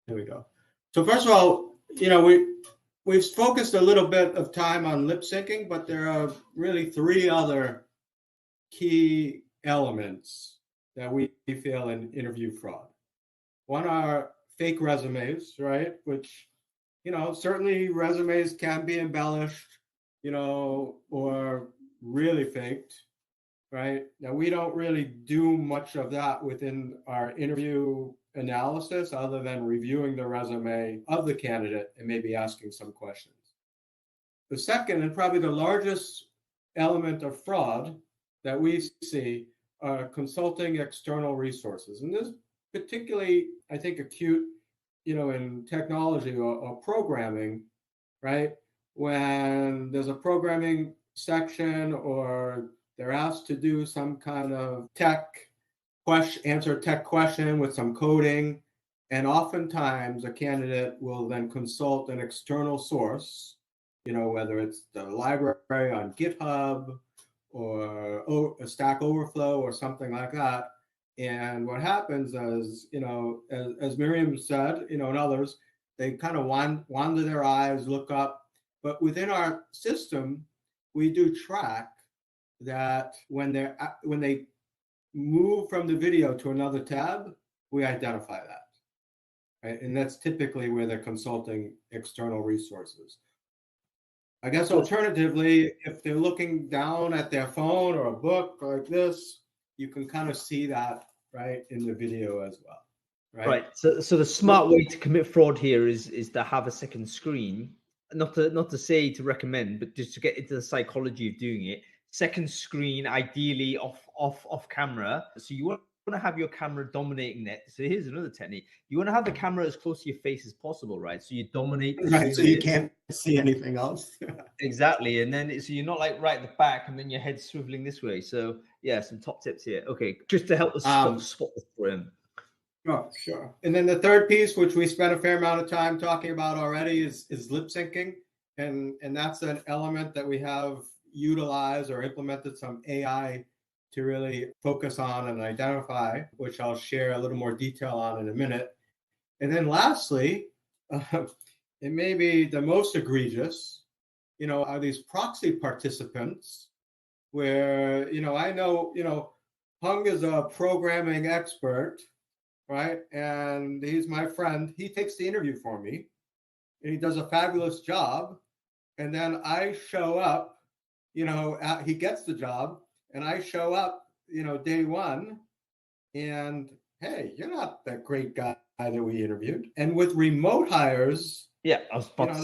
There we go. So first of all, we've focused a little bit of time on lip syncing, but there are really three other key elements that we feel in interview fraud. One are fake resumes, right? Which, certainly resumes can be embellished, or really faked, right? Now, we don't really do much of that within our interview analysis other than reviewing the resume of the candidate and maybe asking some questions. The second and probably the largest element of fraud that we see are consulting external resources. And this particularly, I think, acute, in technology or programming, right? When there's a programming section or they're asked to do some kind of answer a tech question with some coding. And oftentimes a candidate will then consult an external source, whether it's the library on GitHub or a Stack Overflow or something like that. And what happens is, as Miriam said, and others, they kind of wander their eyes, look up. But within our system, we do track that when they move from the video to another tab, we identify that, right? And that's typically where they're consulting external resources. I guess alternatively, if they're looking down at their phone or a book like this, you can kind of see that, right, in the video as well, right? Right. So the smart way to commit fraud here is to have a second screen. Not to say to recommend, but just to get into the psychology of doing it. Second screen, ideally off camera. So you want to have your camera dominating that. So here's another technique. You want to have the camera as close to your face as possible, right? So you dominate. Right, so you can't see anything else. Exactly. And then so you're not like right at the back and then your head's swiveling this way. So yeah, some top tips here. Okay, just to help us spot the frame. Oh, sure. And then the third piece, which we spent a fair amount of time talking about already, is lip syncing. And that's an element that we have utilized or implemented some AI to really focus on and identify, which I'll share a little more detail on in a minute. And then lastly, it may be the most egregious, are these proxy participants where, I know, Hung is a programming expert, right? And he's my friend. He takes the interview for me and he does a fabulous job. And then I show up, he gets the job and I show up, day one and hey, you're not that great guy that we interviewed. And with remote hires, yeah, I was about to